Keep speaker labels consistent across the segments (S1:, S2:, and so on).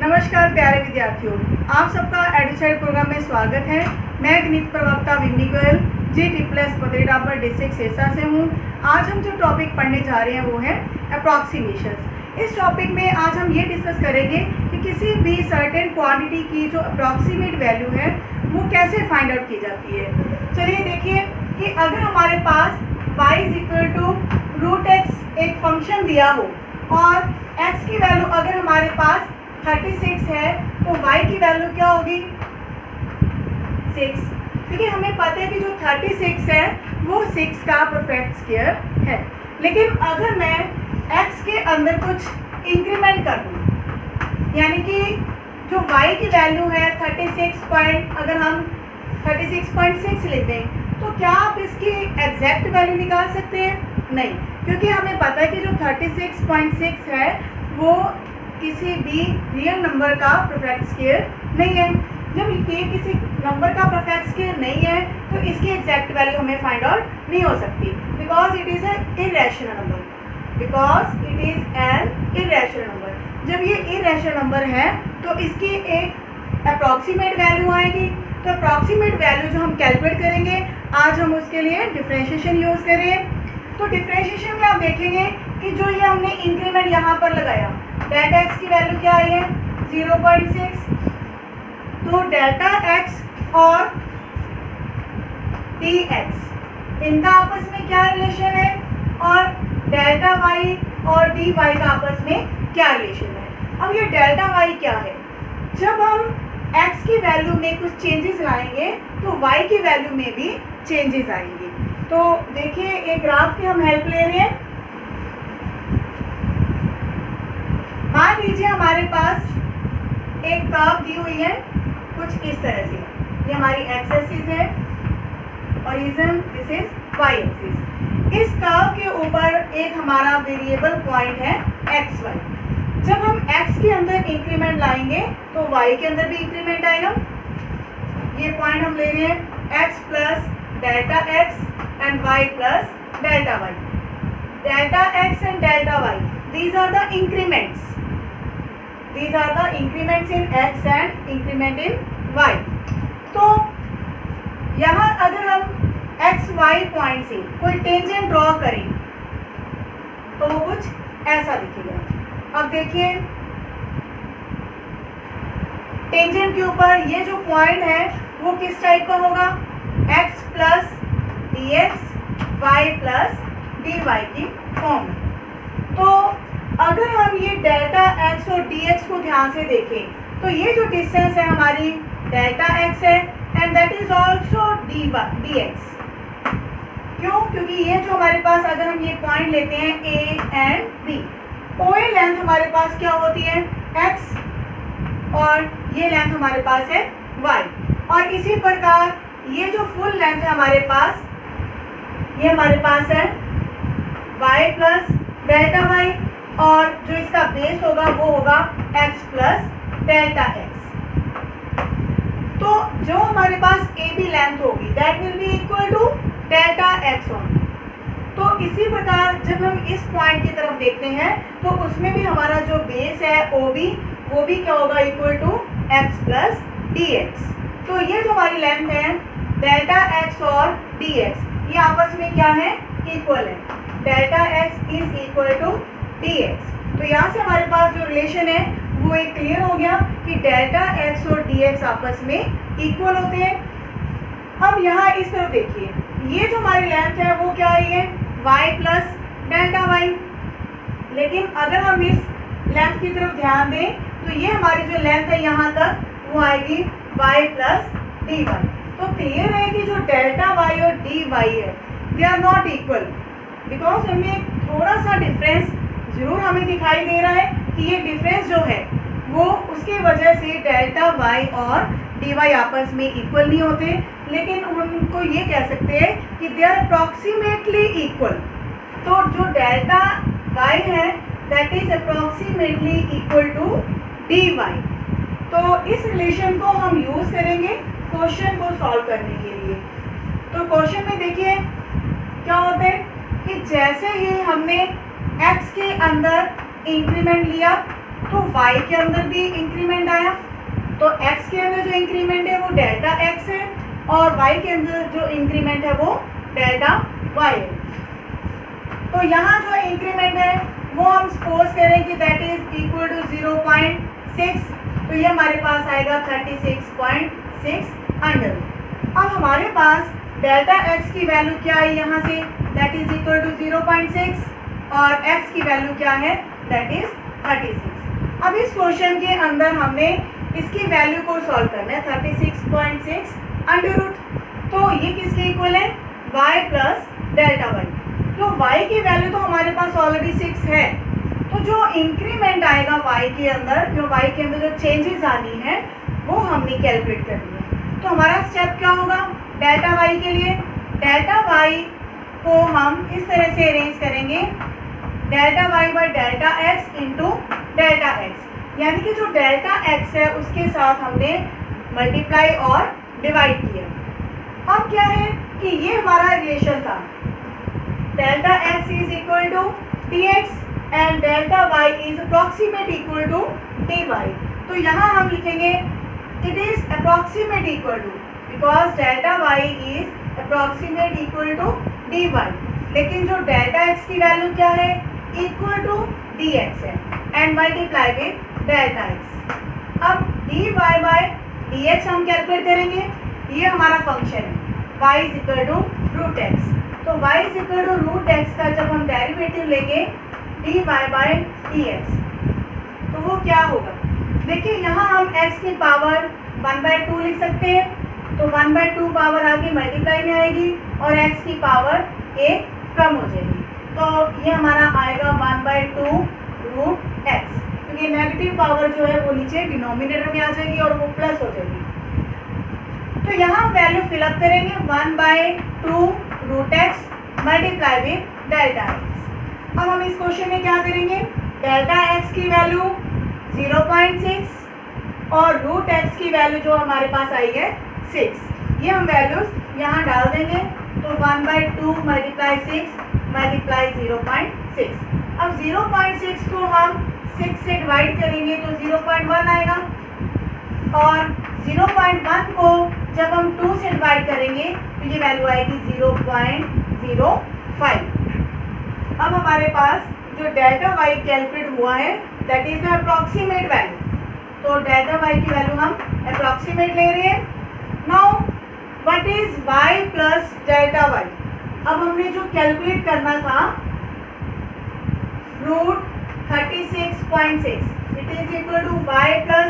S1: नमस्कार प्यारे विद्यार्थियों, आप सबका एडुसाइड प्रोग्राम में स्वागत है। मैं गणित प्रवक्ता विन्नी गोयल G+ पत्रिडापर डिस्ट्रिक्ट सिरसा से हूँ। आज हम जो टॉपिक पढ़ने जा रहे हैं वो है अप्रॉक्सीमेशंस। इस टॉपिक में आज हम ये डिस्कस करेंगे कि किसी भी सर्टेन क्वांटिटी की जो अप्रॉक्सीमेट वैल्यू है वो कैसे फाइंड आउट की जाती है। चलिए देखिए कि अगर हमारे पास y = √x एक फंक्शन दिया हो और x की वैल्यू अगर हमारे पास 36 है तो y की वैल्यू क्या होगी 6। क्योंकि हमें पता है कि जो 36 है वो 6 का परफेक्ट स्क्वायर है। लेकिन अगर मैं x के अंदर कुछ इंक्रीमेंट कर दूँ, यानी कि जो y की वैल्यू है 36 अगर हम 36.6 लेते हैं तो क्या आप इसकी एग्जैक्ट वैल्यू निकाल सकते हैं? नहीं, क्योंकि हमें पता है कि जो 36.6 है वो किसी भी रियल नंबर का परफेक्ट स्क्वायर नहीं है। जब ये किसी नंबर का परफेक्ट स्क्वायर नहीं है तो इसकी एग्जैक्ट वैल्यू हमें फाइंड आउट नहीं हो सकती, because it is an irrational number. जब ये इरेशनल नंबर है तो इसकी एक अप्रॉक्सीमेट वैल्यू आएगी। तो अप्रॉक्सीमेट वैल्यू जो हम कैलकुलेट करेंगे, आज हम उसके लिए डिफरेंशिएशन यूज़ करें। तो डिफरेंशिएशन में आप देखेंगे कि जो ये हमने इंक्रीमेंट यहाँ पर लगाया, डेल्टा एक्स की वैल्यू क्या आई है 0.6। तो डेल्टा एक्स और डी एक्स इनका आपस में क्या रिलेशन है और डेल्टा वाई और डी वाई का आपस में क्या रिलेशन है। अब ये डेल्टा वाई क्या है? जब हम x की वैल्यू में कुछ चेंजेस लाएंगे तो y की वैल्यू में भी चेंजेस आएंगे। तो देखिए एक ग्राफ की हम हेल्प ले रहे हैं। मान लीजिए हमारे पास एक कर्व दी हुई है कुछ इस तरह से, ये हमारी x एक्सिस है, origin this is y axis. इस कर्व के ऊपर एक हमारा वेरिएबल पॉइंट है xy। जब हम x के अंदर इंक्रीमेंट लाएंगे तो y के अंदर भी इंक्रीमेंट आएगा। ये पॉइंट हम ले रहे हैं x plus delta x and y plus delta y। Delta x and delta y, these are the increments in x and increment in y। तो यहाँ अगर हम x y पॉइंट से कोई टेंजेंट ड्रॉ करें तो वो कुछ ऐसा दिखेगा। अब देखिए टेंजेंट के ऊपर ये जो पॉइंट है वो किस टाइप का होगा, x plus d x y plus d y की फॉर्म। तो अगर हम ये डेल्टा x और डी एक्स को ध्यान से देखें तो ये जो डिस्टेंस है हमारी डेल्टा x है and that is also D x. क्यों? क्योंकि ये जो हमारे पास अगर हम ये पॉइंट लेते हैं a and b, OA length हमारे पास क्या होती है x और ये लेंथ हमारे पास है y। और इसी प्रकार ये जो फुल लेंथ है हमारे पास, ये हमारे पास है y प्लस डेल्टा y और जो इसका बेस होगा वो होगा x प्लस डेल्टा x। तो जो हमारे पास AB लेंथ होगी that will be equal to delta x on. तो इसी प्रकार जब हम इस पॉइंट की तरफ देखते हैं तो उसमें भी हमारा जो बेस है OB वो भी क्या होगा equal to x plus dx। तो ये जो हमारी लेंथ है डेल्टा x और dx ये आपस में क्या है, इक्वल है। Delta x is equal to dx। तो यहाँ से हमारे पास जो रिलेशन है वो एक क्लियर हो गया कि डेल्टा x और dx आपस में इक्वल होते हैं। अब यहाँ इस तरफ देखिए, ये जो हमारी लेंथ है वो क्या आई है y प्लस डेल्टा y। लेकिन अगर हम इस लेंथ की तरफ ध्यान दें तो ये हमारी जो लेंथ है यहाँ तक वो आएगी y प्लस dy। तो क्लियर है कि जो डेल्टा y और dy है they are not equal, because हमें थोड़ा सा डिफरेंस ज़रूर हमें दिखाई दे रहा है कि ये डिफरेंस जो है वो उसकी वजह से डेल्टा y और dy आपस में इक्वल नहीं होते। लेकिन उनको ये कह सकते हैं कि दे आर अप्रॉक्सीमेटली इक्वल। तो जो डेल्टा y है that is approximately equal to dy। तो इस रिलेशन को हम यूज़ करेंगे क्वेश्चन को सॉल्व करने के लिए। तो क्वेश्चन में देखिए क्या होता है कि जैसे ही हमने x के अंदर इंक्रीमेंट लिया तो y के अंदर भी इंक्रीमेंट आया, तो x के अंदर जो इंक्रीमेंट है वो डेल्टा x है और y के अंदर जो इंक्रीमेंट है वो डेल्टा y है। तो यहाँ जो इंक्रीमेंट है वो हम सपोज करें कि दैट इज इक्वल टू 0.6, तो ये हमारे पास आएगा 36.6 अंडर। अब हमारे पास डेल्टा x की वैल्यू क्या है यहाँ से, दैट इज इक्वल टू 0.6 और x की वैल्यू क्या है, दैट इज 36। अब इस क्वेश्चन के अंदर हमने इसकी वैल्यू को सॉल्व करना है, 36.6 अंडर रूट। तो ये किसके इक्वल है, y प्लस डेल्टा y। तो y की वैल्यू तो हमारे पास ऑलरेडी 6 है, तो जो इंक्रीमेंट आएगा y के अंदर, जो y के अंदर जो चेंजेस आनी है वो हमने कैलकुलेट करनी है। तो हमारा स्टेप क्या होगा, डेल्टा y के लिए डेल्टा y को हम इस तरह से अरेंज करेंगे, delta y by delta x into delta x, यानी कि जो डेल्टा x है उसके साथ हमने मल्टीप्लाई और डिवाइड किया। अब क्या है कि ये हमारा रिलेशन था, delta x is equal to dx and delta y is approximate equal to dy। तो यहाँ हम लिखेंगे it is approximate equal to, because delta y is approximate equal to dy, लेकिन जो डेल्टा x की वैल्यू क्या है, इक्वल टू dx है and multiply with delta x। अब dy बाय dx हम कैलकुलेट करेंगे, ये हमारा फंक्शन है y is equal to root x. तो y is equal to root x का जब हम डेरिवेटिव लेंगे dy बाय dx, तो वो क्या होगा, देखिए यहाँ हम x की पावर 1/2 लिख सकते हैं, तो 1/2 पावर आगे मल्टीप्लाई में आएगी और x की पावर 1 कम हो जाएगी, तो ये हमारा आएगा 1/2 रूट x, क्योंकि नेगेटिव पावर जो है वो नीचे डिनोमिनेटर में आ जाएगी और वो प्लस हो जाएगी। तो यहाँ हम वैल्यू फिलअप करेंगे 1/2 root x multiply with delta x. अब हम इस क्वेश्चन में क्या करेंगे, डेल्टा एक्स की वैल्यू 0.6 और रूट एक्स की वैल्यू जो हमारे पास आई है 6, ये हम वैल्यूज यहाँ डाल देंगे, तो 1/2 मल्टीप्लाई 6 मल्टीप्लाई 0.6। अब 0.6 को हम 6 से डिवाइड करेंगे तो 0.1 आएगा और 0.1 को जब हम 2 से डिवाइड करेंगे तो ये वैल्यू आएगी 0.05। अब हमारे पास जो डेल्टा y कैलकुलेट हुआ है that is the approximate value, तो डेल्टा y की वैल्यू हम अप्रॉक्सीमेट ले रहे हैं। Now what is y plus delta y, अब हमने जो कैलकुलेट करना था root 36.6, it is equal to y plus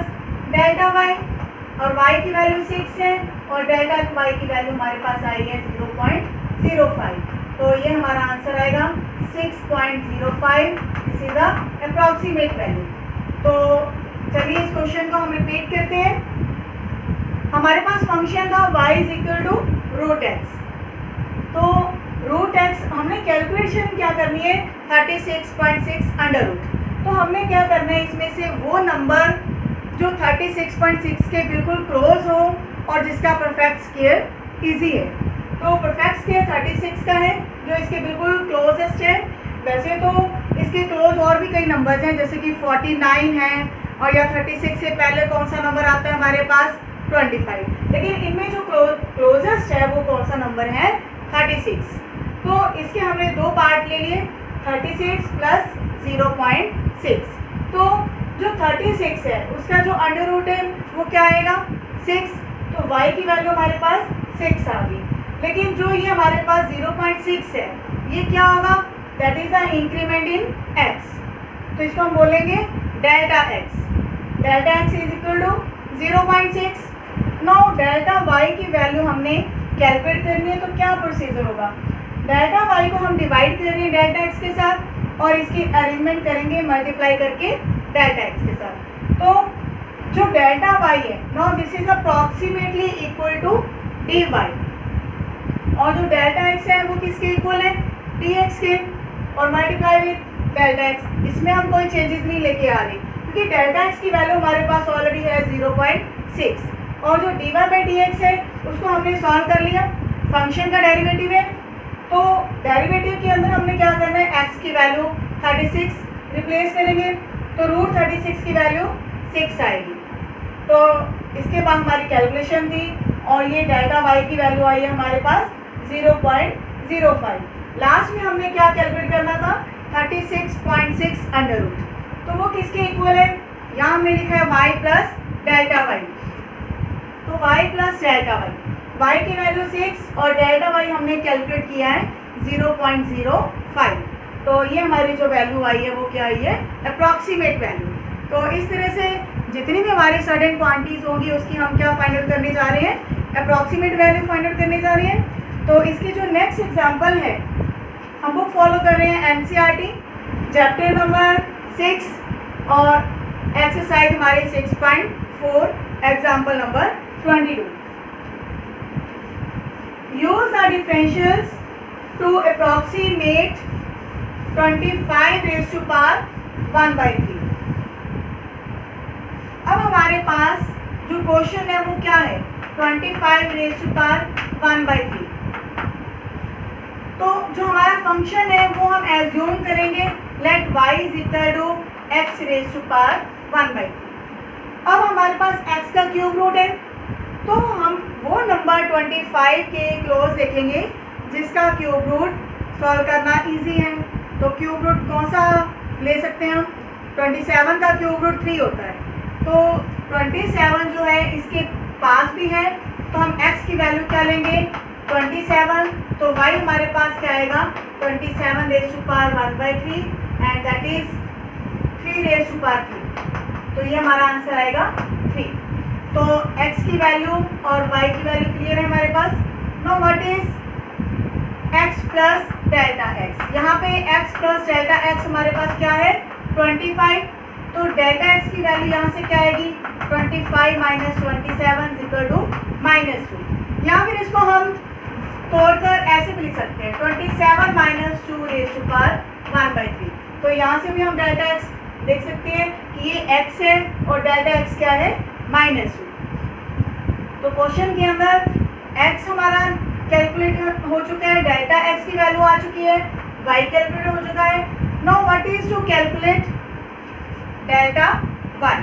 S1: delta y, और y की वैल्यू 6 है और डेल्टा y की वैल्यू हमारे पास आई है 0.05, तो ये हमारा आंसर आएगा 6.05, this is the approximate value. तो चलिए इस क्वेश्चन को हम रिपीट करते हैं। हमारे पास फंक्शन था y is equal to root x, तो रूट एक्स हमने कैलकुलेशन क्या करनी है 36.6 अंडर रूट, तो हमने क्या करना है इसमें से वो नंबर जो 36.6 के बिल्कुल क्लोज हो और जिसका परफेक्ट स्क्वायर इजी है, तो परफेक्ट स्क्वायर 36 का है जो इसके बिल्कुल क्लोजेस्ट है। वैसे तो इसके क्लोज और भी कई नंबर्स हैं जैसे कि 49 है, और या 36 से पहले कौन सा नंबर आता है हमारे पास 25, लेकिन इनमें जो क्लोजेस्ट है वो कौन सा नंबर है 36। तो इसके हमने दो पार्ट ले लिए 36 प्लस 0.6, तो जो 36 है उसका जो अंडर रूट है वो क्या आएगा 6, तो y की वैल्यू हमारे पास 6 आ गई, लेकिन जो ये हमारे पास 0.6 है ये क्या होगा, that is the increment in x, तो इसको हम बोलेंगे delta x। Delta x is equal to 0.6। Now delta y की वैल्यू हमने कैलकुलेट करनी है, तो क्या प्रोसीजर होगा, डेल्टा y को हम डिवाइड करेंगे डेल्टा x के साथ और इसकी अरेंजमेंट करेंगे मल्टीप्लाई करके डेल्टा x के साथ। तो जो डेल्टा y है now this is approximately equal to dy, और जो डेल्टा x है वो किसके इक्वल है dx के, और मल्टीप्लाई विद डेल्टा x। इसमें हम कोई चेंजेस नहीं लेके आ रहे क्योंकि डेल्टा x की वैल्यू हमारे पास ऑलरेडी है 0.6, और जो dy बाई dx है उसको हमने सॉल्व कर लिया, फंक्शन का डेरिवेटिव है, तो डेरिवेटिव के अंदर हमने क्या करना है x की वैल्यू 36 रिप्लेस करेंगे, तो रूट 36 की वैल्यू 6 आएगी। तो इसके बाद हमारी कैलकुलेशन थी और ये डेल्टा वाई की वैल्यू आई है हमारे पास 0.05। लास्ट में हमने क्या कैलकुलेट करना था, 36.6 अंडर रूट। तो वो किसके इक्वल है, यहाँ हमने लिखा है y प्लस डेल्टा वाई। तो y plus delta y, y की वैल्यू 6 और डेल्टा वाई हमने कैलकुलेट किया है 0.05। तो ये हमारी जो वैल्यू आई है वो क्या आई है, अप्रॉक्सीमेट वैल्यू। तो इस तरह से जितनी भी हमारी सडन क्वांटिटीज होंगी उसकी हम क्या फाइंड आउट करने जा रहे हैं, अप्रॉक्सीमेट वैल्यू फाइंड आउट करने जा रहे हैं। तो इसकी जो नेक्स्ट एग्जांपल है, हम बुक फॉलो कर रहे हैं एनसीईआरटी चैप्टर नंबर 6 और एक्सरसाइज हमारी 6.4 example number 22। Use the differentials to approximate 25 raise to power 1/3। अब हमारे पास जो क्वेश्चन है वो क्या है, 25 रेज़ टू पावर 1/3। तो जो हमारा फंक्शन है वो हम एज्यूम करेंगे let y is equal to x raise to power 1/3। अब हमारे पास x का क्यूब रूट है, तो हम वो नंबर 25 के क्लोज देखेंगे जिसका क्यूब रूट सॉल्व करना इजी है। तो क्यूब रूट कौन सा ले सकते हैं हम, 27 का क्यूब रूट 3 होता है। तो 27 जो है इसके पास भी है, तो हम x की वैल्यू क्या लेंगे, 27। तो y हमारे पास क्या आएगा, 27 raise to power 1/3 and that is 3 raise to power 3। तो ये हमारा आंसर आएगा 3। तो x की वैल्यू और y की वैल्यू क्लियर है हमारे पास। No what is x plus delta x। यहाँ पे x प्लस डेल्टा x हमारे पास क्या है, 25। तो डेल्टा x की वैल्यू यहाँ से क्या आएगी, 25 माइनस 27 इक्वल टू -2। या फिर इसको हम तोड़कर ऐसे भी लिख सकते हैं, 27 माइनस 2 रेज़ टू पावर 1/3। तो यहाँ से भी हम डेल्टा x देख सकते हैं कि ये x है और डेल्टा x क्या है, -2। तो क्वेश्चन के अंदर x हमारा कैलकुलेट हो चुका है, डेल्टा x की वैल्यू आ चुकी है, y कैलकुलेट हो चुका है। Now what is to calculate delta y।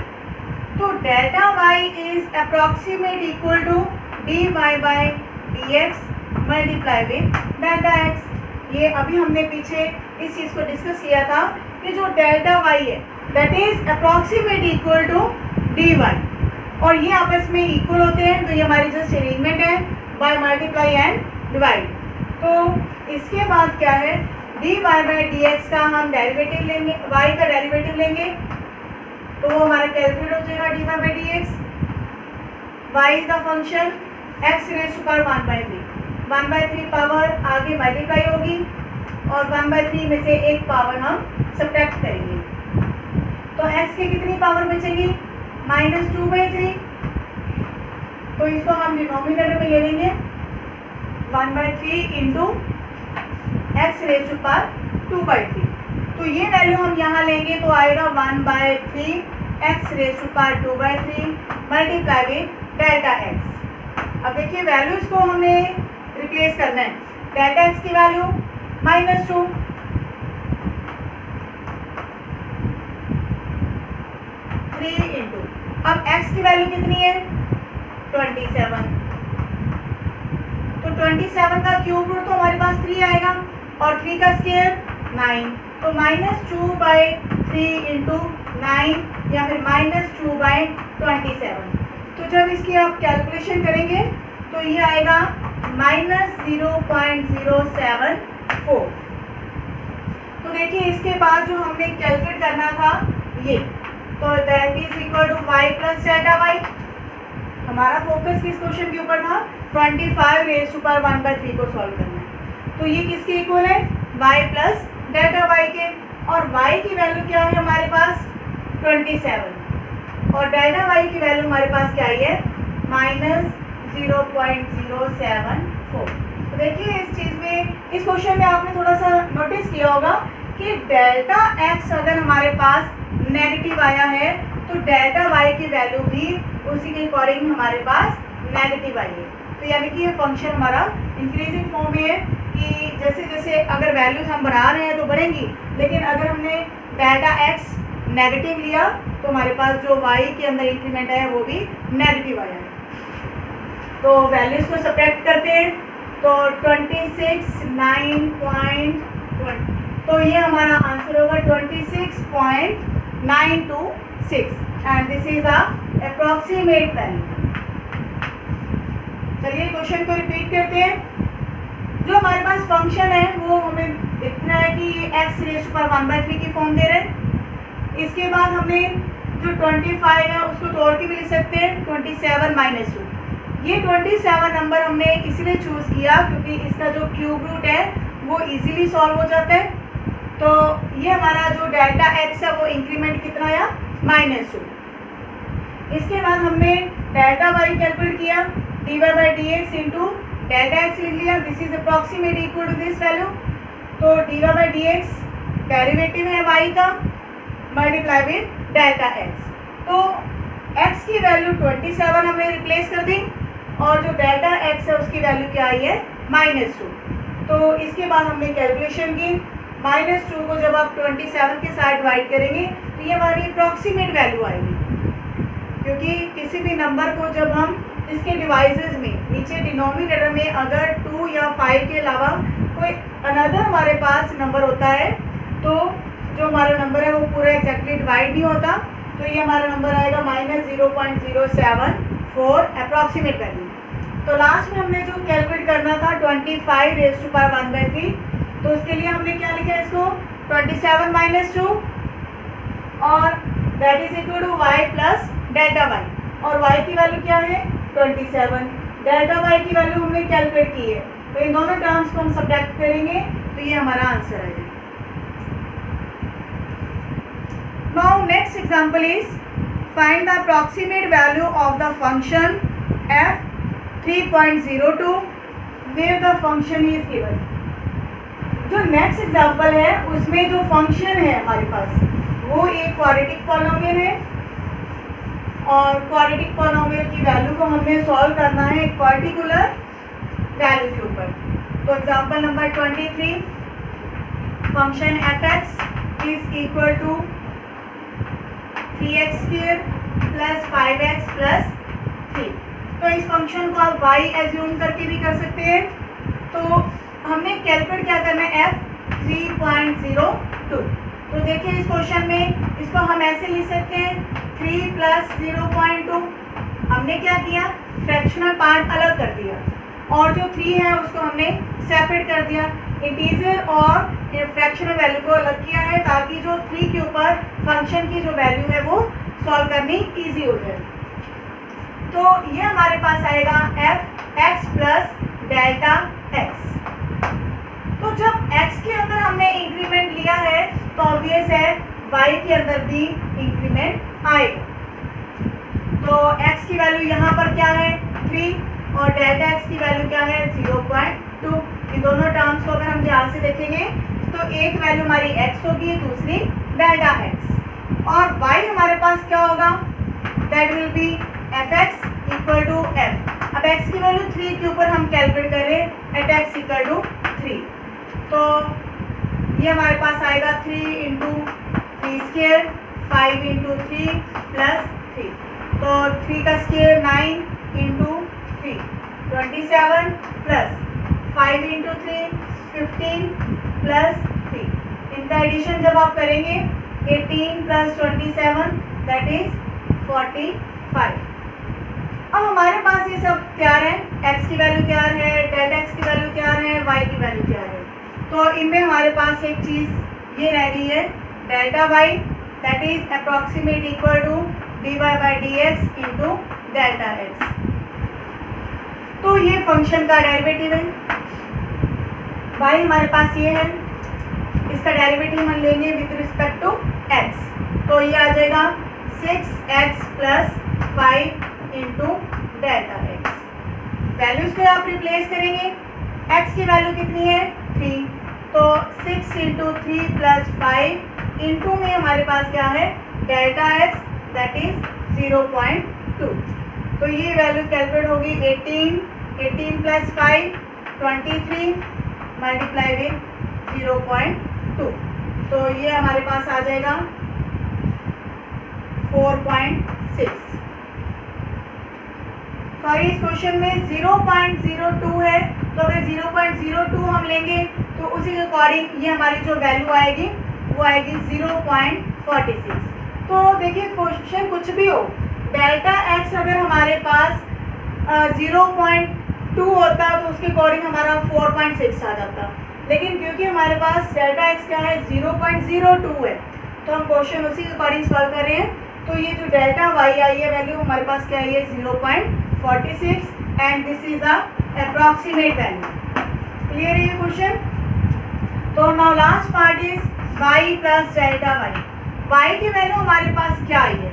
S1: तो delta y is approximate equal to dy by dx multiply with delta x। ये अभी हमने पीछे इस चीज़ को डिस्कस किया था कि जो डेल्टा y है that is approximate equal to dy, और ये आपस में इक्वल होते हैं। तो ये हमारी जस्ट अरेंजमेंट है, बाय मल्टीप्लाई एंड डिवाइड। तो इसके बाद क्या है, dy बाई dx का हम डेरिवेटिव लेंगे, y का डेरिवेटिव लेंगे, तो वो हमारा कैलकुलेट हो जाएगा dy बाई dx। y इज the function x raise to power 1/3। 1/3 power आगे मल्टीप्लाई होगी और 1/3 में से एक पावर हम सब्ट्रैक्ट करेंगे। तो x की कितनी पावर बचेगी, -2/3। तो इसको हम डिनोमिनेटर में ले लेंगे 1/3 into x raise to power 2/3। तो ये वैल्यू हम यहाँ लेंगे तो आएगा 1/3 x raise to power 2/3 multiply with delta x। अब देखिए वैल्यूज को हमें रिप्लेस करना है, डेल्टा x की वैल्यू -2, इंटू अब x की वैल्यू कितनी है, 27। तो 27 का क्यूब रूट तो हमारे पास 3 आएगा और 3 का स्क्वायर 9। तो -2/3 इंटू 9 या फिर -2/27। तो जब इसकी आप कैलकुलेशन करेंगे तो ये आएगा -0.074। तो देखिए इसके बाद जो हमने कैलकुलेट करना था ये, तो that is equal to y plus delta y। हमारा फोकस किस क्वेश्चन के ऊपर था, 25 रेज़ टू पावर 1/3 को सॉल्व करना है। तो ये किसके इक्वल है, y प्लस डेल्टा y के, और y की वैल्यू क्या है हमारे पास 27 और डेल्टा y की वैल्यू हमारे पास क्या आई है -0.074। तो देखिए इस चीज़ में, इस क्वेश्चन में आपने थोड़ा सा नोटिस किया होगा कि डेल्टा x अगर हमारे पास नेगेटिव आया है तो डेल्टा y की वैल्यू भी उसी के अकॉर्डिंग हमारे पास नेगेटिव आई है। तो यानी कि ये फंक्शन हमारा इंक्रीजिंग फॉर्म में है कि जैसे जैसे अगर वैल्यूज हम बढ़ा रहे हैं तो बढ़ेंगी, लेकिन अगर हमने डेल्टा x नेगेटिव लिया तो हमारे पास जो y के अंदर इंक्रीमेंट है वो भी नेगेटिव आया है। तो वैल्यूज को सब्ट्रैक्ट करते हैं तो 26 9.20, तो ये हमारा आंसर होगा 26.926 and this is a approximate value. चलिए क्वेश्चन को रिपीट करते हैं। जो हमारे पास फंक्शन है वो हमें दिख रहा है कि ये x⁻⁴ की फॉर्म दे रहे हैं। इसके बाद हमने जो 25 है उसको तोड़ के भी लिख सकते हैं 27 - 2। ये 27 नंबर हमने इसलिए चूज़ किया क्योंकि इसका जो क्यूब रूट है वो इजीली सॉल्व हो जाता है। तो ये हमारा जो डेल्टा x है वो इंक्रीमेंट कितना आया -2। इसके बाद हमने डेल्टा y कैलकुलेट किया dy/dx इंटू डेल्टा x लिख लिया। This is approximate equal to this value. तो dy/dx डेरिवेटिव है y का मल्टीप्लाई विद डेल्टा x। तो x की वैल्यू 27 हमने रिप्लेस कर दी और जो डेल्टा x है उसकी वैल्यू क्या आई है -2। तो इसके बाद हमने कैलकुलेशन की -2 को जब आप 27 के साथ डिवाइड करेंगे तो ये हमारी अप्रॉक्सीमेट वैल्यू आएगी, क्योंकि किसी भी नंबर को जब हम इसके डिवाइसेस में नीचे डिनोमिनेटर में अगर 2 या 5 के अलावा कोई अनदर हमारे पास नंबर होता है तो जो हमारा नंबर है वो पूरा एग्जैक्टली डिवाइड नहीं होता। तो ये हमारा नंबर आएगा -0.074 अप्रॉक्सीमेट वैल्यू। तो लास्ट में हमने जो कैलकुलेट करना था 25⁻⁴, तो उसके लिए हमने क्या लिखा है इसको 27 - 2 और that is equal to y plus delta y, और y की वैल्यू क्या है 27, डेल्टा y की वैल्यू हमने कैलकुलेट की है। तो इन दोनों टर्म्स को हम सब्ट्रैक्ट करेंगे तो ये हमारा आंसर आएगा। Now next example is find the approximate value of the function f 3.02 where the function is given। जो नेक्स्ट एग्जाम्पल है उसमें जो फंक्शन है हमारे पास वो एक क्वाड्रेटिक पॉलिनोमियल है और क्वाड्रेटिक पॉलिनोमियल की वैल्यू को हमने सॉल्व करना है एक पर्टिकुलर वैल्यू के ऊपर। तो example number 23, function f(x) is equal to 3x² plus 5x plus 3। तो इस फंक्शन को आप y एज्यूम करके भी कर सकते हैं। तो हमने कैलकुलेट क्या करना है f 3.02। तो देखिए इस क्वेश्चन में इसको हम ऐसे लिख सकते हैं 3 प्लस 0.2। हमने क्या किया फ्रैक्शनल पार्ट अलग कर दिया और जो 3 है उसको हमने सेपरेट कर दिया, इंटीजर और फ्रैक्शनल वैल्यू को अलग किया है ताकि जो 3 के ऊपर फंक्शन की जो वैल्यू है वो सॉल्व करनी इजी हो जाए। तो ये हमारे पास आएगा f(x) प्लस डेल्टा x। तो जब x के अंदर हमने इंक्रीमेंट लिया है तो ऑब्वियस है y के अंदर भी इंक्रीमेंट आएगा। तो x की वैल्यू यहाँ पर क्या है 3 और डेल्टा x की वैल्यू क्या है 0.2। इन दोनों टर्म्स को अगर हम ध्यान से देखेंगे तो एक वैल्यू हमारी x होगी दूसरी डेल्टा x, और y हमारे पास क्या होगा that will be f(x) equal to f। अब x की वैल्यू 3 के ऊपर हम कैलकुलेट करें एट x इक्वल टू 3। तो ये हमारे पास आएगा 3 × 3² 5 × 3 प्लस 3। तो 3 का स्क्वायर 9 × 3 27 प्लस 5 × 3 15 प्लस 3। इनका एडिशन जब आप करेंगे 18 प्लस 27 दैट इज 45। अब हमारे पास ये सब तैयार है, x की वैल्यू तैयार है, डेल्टा x की वैल्यू तैयार है, y की वैल्यू तैयार है। तो इनमें हमारे पास एक चीज़ ये रह गई है delta y that is approximate equal to dy/dx into delta x। तो ये फंक्शन का डेरिवेटिव है, y हमारे पास ये है, इसका डेरिवेटिव हम लेंगे विद रिस्पेक्ट टू x। तो ये आ जाएगा 6x plus 5 into delta x। Values को आप रिप्लेस करेंगे, x की वैल्यू कितनी है 3, तो 6 × 3 प्लस 5 इंटू में हमारे पास क्या है डेल्टा x दैट इज 0.2। तो ये वैल्यू कैलकुलेट होगी 18 प्लस 5 23 मल्टीप्लाई विद 0.2। तो ये हमारे पास आ जाएगा 4.6। सॉरी, इस क्वेश्चन में 0.02 है, तो अगर 0.02 हम लेंगे तो उसी के अकॉर्डिंग ये हमारी जो वैल्यू आएगी वो आएगी 0.46। तो देखिए क्वेश्चन कुछ भी हो, डेल्टा एक्स अगर हमारे पास 0.2 होता तो उसके अकॉर्डिंग हमारा 4.6 आ जाता, लेकिन क्योंकि हमारे पास डेल्टा एक्स क्या है 0.02 है, तो हम क्वेश्चन उसी के अकॉर्डिंग सॉल्व कर रहे हैं। तो ये जो डेल्टा वाई आई है वैल्यू हमारे पास क्या है 0.46 and this is a approximate value. Clear है ये क्वेश्चन। तो now last part is y plus delta y. Y की वैल्यू हमारे पास क्या आई है,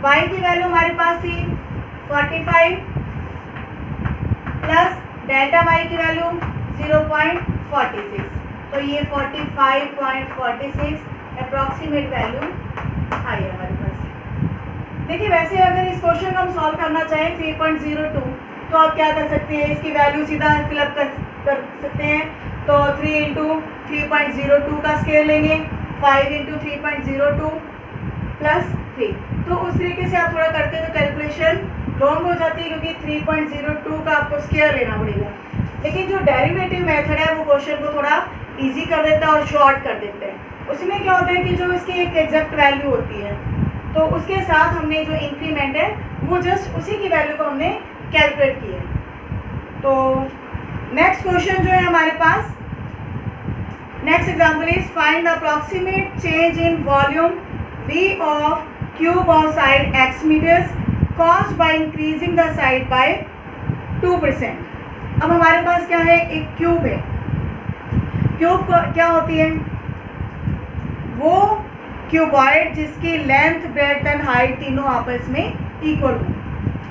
S1: वाई की वैल्यू हमारे पास थी 45 प्लस डेल्टा वाई की वैल्यू 0.46, तो ये 45.46 अप्रॉक्सीमेट वैल्यू आई है हमारे पास। देखिए वैसे अगर इस क्वेश्चन को हम सॉल्व करना चाहें 3.02, तो आप क्या कर सकते हैं, इसकी वैल्यू सीधा फिलअप कर सकते हैं। तो 3 इंटू 3.02 का स्केल लेंगे, 5 इंटू 3.02 प्लस 3, तो उस तरीके से आप थोड़ा करते हैं तो कैलकुलेशन रॉन्ग हो जाती है, क्योंकि 3.02 का आपको स्केल लेना पड़ेगा। लेकिन जो डेरिवेटिव मेथड है वो क्वेश्चन को थोड़ा इजी कर देता है और शॉर्ट कर देता है। उसमें क्या होता है कि जो इसकी एक एग्जैक्ट वैल्यू होती है, तो उसके साथ हमने जो इंक्रीमेंट है वो जस्ट उसी की वैल्यू को हमने कैलकुलेट की है। तो नेक्स्ट क्वेश्चन जो है हमारे पास, next example is find the approximate change in volume V of cube of side x metres caused by increasing the side by 2%। अब हमारे पास क्या है, एक क्यूब है। क्यूब क्या होती है, वो क्यूबॉइड जिसकी लेंथ, ब्रेड्थ एंड हाइट तीनों आपस में इक्वल हो।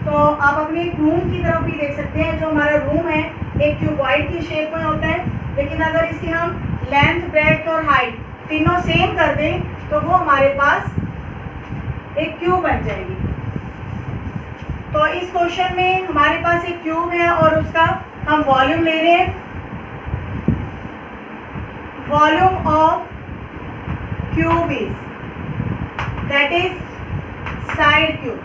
S1: तो आप अपने रूम की तरफ भी देख सकते हैं, जो हमारा रूम है एक क्यूबॉइड की शेप में होता है, लेकिन अगर इसकी हम लेंथ, ब्रेड्थ और हाइट तीनों सेम कर दें तो वो हमारे पास एक क्यूब बन जाएगी। तो इस क्वेश्चन में हमारे पास एक क्यूब है और उसका हम वॉल्यूम ले रहे हैं, volume of cube is that is side cube.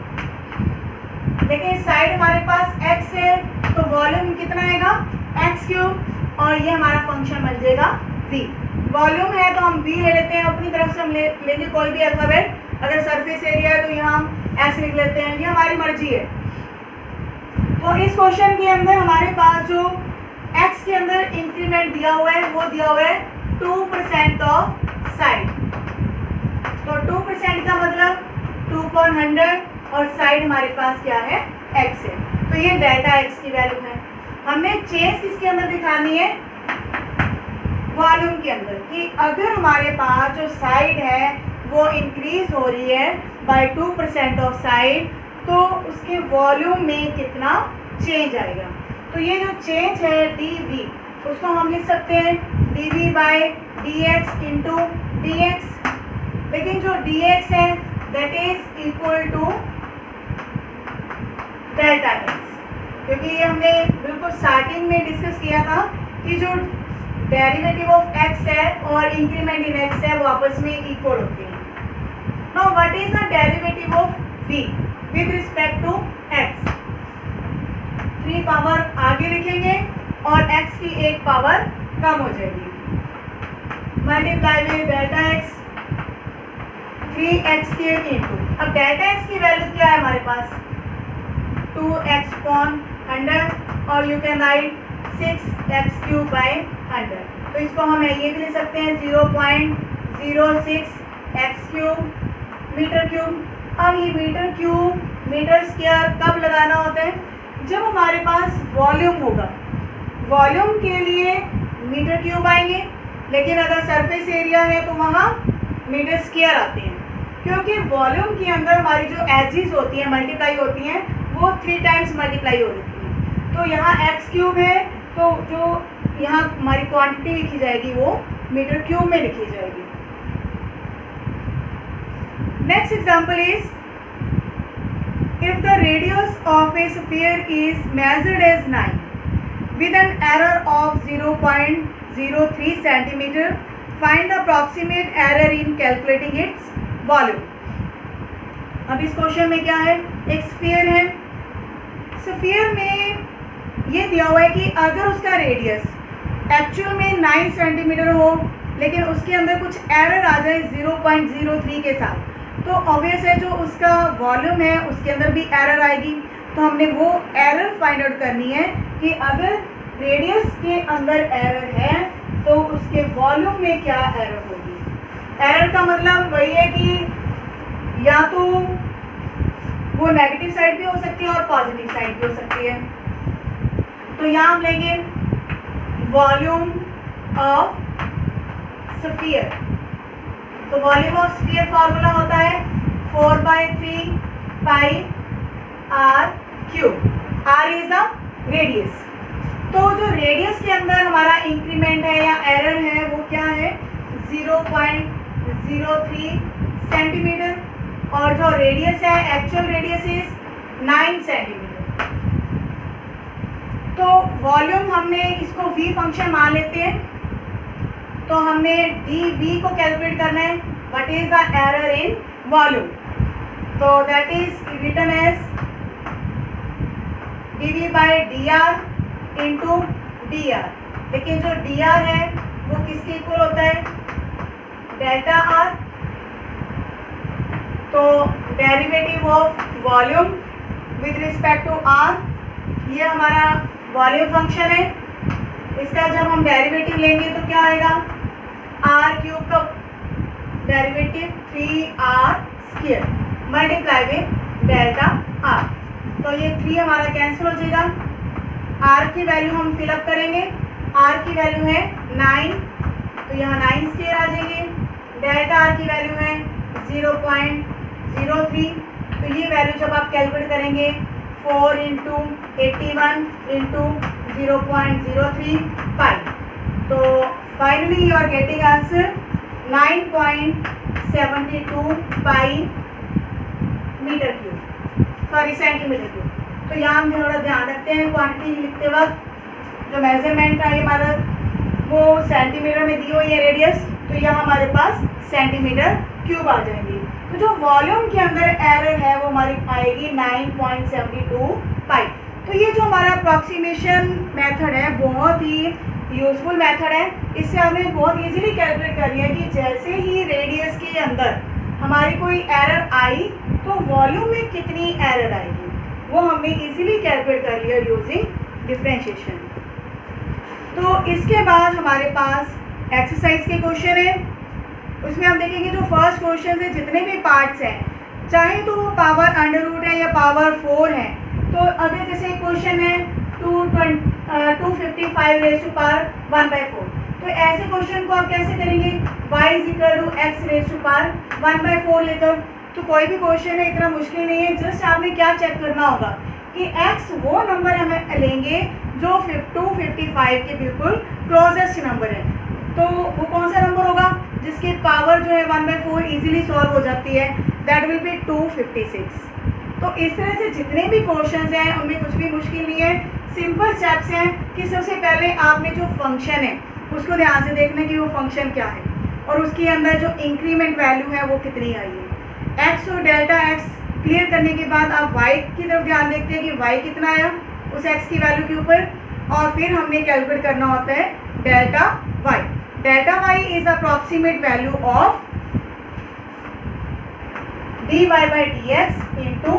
S1: लेकिन साइड हमारे पास x है, तो वॉल्यूम कितना आएगा x क्यूब, और ये हमारा फंक्शन बन जाएगा v। वॉल्यूम है तो हम v ले लेते हैं, अपनी तरफ से हम लेंगे कोई भी अल्फाबेट। अगर सरफेस एरिया है तो यहाँ हम ऐसे लिख लेते हैं, ये हमारी मर्जी है। तो इस क्वेश्चन के अंदर हमारे पास जो x के अंदर इंक्रीमेंट दिया हुआ है वो दिया हुआ है 2% ऑफ साइड। तो 2% का मतलब 2/100 और साइड हमारे पास क्या है x है, तो ये डेल्टा x की वैल्यू है। हमने चेंज किसके अंदर दिखानी है, वॉल्यूम के अंदर, कि अगर हमारे पास जो साइड है वो इंक्रीज हो रही है बाय 2% ऑफ साइड, तो उसके वॉल्यूम में कितना चेंज आएगा। तो ये जो चेंज है dv, उसको हम लिख सकते हैं dv by dx into dx। लेकिन जो dx है that is equal to delta x, क्योंकि ये हमने बिल्कुल स्टार्टिंग में डिस्कस किया था कि जो डेरिवेटिव ऑफ x है और इंक्रीमेंट इन x है वो आपस में इक्वल होते हैं। Now what is the derivative of v with respect to x। 3 power आगे लिखेंगे और x की 1 पावर कम हो जाएगी, multiply with delta x 3x³ into, अब डेल्टा x की वैल्यू क्या है हमारे पास 2x/100, और you can write 6x³ bye 100। तो इसको हम ये भी ले सकते हैं 0.06 x³ मीटर क्यूब। अब ये मीटर क्यूब, मीटर स्क्वायर कब लगाना होता है, जब हमारे पास वॉल्यूम होगा। वॉल्यूम के लिए मीटर क्यूब आएंगे, लेकिन अगर सरफेस एरिया है तो वहाँ मीटर स्क्वायर आते हैं, क्योंकि वॉल्यूम के अंदर हमारी जो एजेस होती हैं मल्टीप्लाई होती हैं वो 3 टाइम्स मल्टीप्लाई हो जाती है। तो यहाँ x³ है, तो जो यहाँ हमारी क्वांटिटी लिखी जाएगी वो मीटर क्यूब में लिखी जाएगी। Next example is if the radius of a sphere is measured as 9 with an error of 0.03 cm, find the approximate error in calculating its volume। अब इस क्वेश्चन में क्या है, एक स्फीयर है। स्फीयर में ये दिया हुआ है कि अगर उसका रेडियस एक्चुअल में 9 सेंटीमीटर हो लेकिन उसके अंदर कुछ एरर आ जाए 0.03 के साथ, तो ऑब्वियस है जो उसका वॉल्यूम है उसके अंदर भी एरर आएगी। तो हमने वो एरर फाइंड आउट करनी है कि अगर रेडियस के अंदर एरर है तो उसके वॉल्यूम में क्या एरर होगी। एरर का मतलब वही है कि या तो वो नेगेटिव साइड भी हो सकती है और पॉजिटिव साइड भी हो सकती है। तो यहाँ हम लेंगे वॉल्यूम ऑफ स्फीयर। तो वॉल्यूम ऑफ स्फीयर फॉर्मूला होता है 4/3 पाई r cube. r is the radius. तो जो रेडियस के अंदर हमारा इंक्रीमेंट है या एरर है वो क्या है 0.03 सेंटीमीटर, और जो रेडियस है एक्चुअल रेडियस इज 9 सेंटीमीटर। तो वॉल्यूम हमने इसको v फंक्शन मान लेते हैं। तो हमने dv को कैलकुलेट करना है, what is the error in volume. तो that is written as dv by dr into dr। लेकिन जो dr है वो किसके इक्वल होता है, डेल्टा r। तो derivative of volume with respect to r, ये हमारा वॉल्यूम फंक्शन है। इसका जब हम डेरिवेटिव लेंगे तो क्या आएगा, r क्यूब का derivative 3r square multiply with delta r। तो ये 3 हमारा कैंसिल हो जाएगा। r की वैल्यू हम फिलअप करेंगे, r की वैल्यू है 9, तो यहाँ 9 स्क्वायर आ जाएंगे। डेल्टा r की वैल्यू है 0.03। तो ये वैल्यू जब आप कैलकुलेट करेंगे 4 इंटू 81 इंटू 0.03 पाई, तो finally you are getting answer 9.72 pi metre cube, sorry centimetre cube. तो यहाँ हम थोड़ा ध्यान रखते हैं क्वांटिटी लिखते वक्त जो मेजरमेंट है हमारा वो सेंटीमीटर में दी हुई है रेडियस, तो यहाँ हमारे पास सेंटीमीटर क्यूब आ जाएंगी। तो जो वॉल्यूम के अंदर एरर है वो हमारी आएगी 9.72 पाई। तो ये जो हमारा अप्रॉक्सीमेशन मेथड है बहुत ही यूजफुल मेथड है। इससे हमने बहुत इजीली कैलकुलेट कर लिया कि जैसे ही रेडियस के अंदर हमारी कोई एरर आई तो वॉल्यूम में कितनी एरर आएगी वो हमने इजीली कैलकुलेट कर लिया यूजिंग डिफरेंशिएशन। तो इसके बाद हमारे पास एक्सरसाइज के क्वेश्चन है। उसमें हम देखेंगे जो फर्स्ट क्वेश्चन है जितने भी पार्ट्स हैं, चाहे तो वो पावर अंडर रूट है या पावर 4 है। तो अगर जैसे क्वेश्चन है 255 रेज़ टू पावर 1/4, तो ऐसे क्वेश्चन को आप कैसे करेंगे, y is equal to x raise to power 1/4 लेकर। तो कोई भी क्वेश्चन है इतना मुश्किल नहीं है, जस्ट आपने क्या चेक करना होगा कि x वो नंबर हमें लेंगे जो 255 के बिल्कुल क्लोजेस्ट नंबर है। तो वो कौन सा नंबर होगा जिसकी पावर जो है 1/4 इजीली सॉल्व हो जाती है, दैट विल बी 256। तो इस तरह से जितने भी क्वेश्चंस हैं उनमें कुछ भी मुश्किल नहीं है, सिंपल स्टेप्स हैं कि सबसे पहले आपने जो फंक्शन है उसको ध्यान से देखना कि वो फंक्शन क्या है और उसके अंदर जो इंक्रीमेंट वैल्यू है वो कितनी आई है। एक्स और डेल्टा एक्स क्लियर करने के बाद आप वाई की तरफ ध्यान देखते हैं कि वाई कितना आया उस एक्स की वैल्यू के ऊपर, और फिर हमने कैलकुलेट करना होता है delta y. Delta y is approximate value of dy by dx into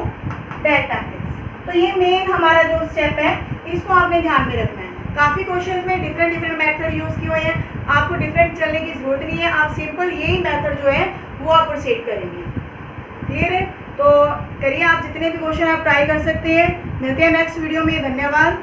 S1: delta x. तो ये मेन हमारा जो स्टेप है इसको आपने ध्यान में रखना है। काफ़ी क्वेश्चन में डिफरेंट मेथड यूज़ किए हुए हैं, आपको डिफरेंट चलने की जरूरत नहीं है, आप सिंपल यही मेथड जो है वो आप प्रोसीड करेंगे। क्लियर है? तो करिए, आप जितने भी क्वेश्चन आप ट्राई कर सकते हैं। मिलते हैं नेक्स्ट वीडियो में, धन्यवाद।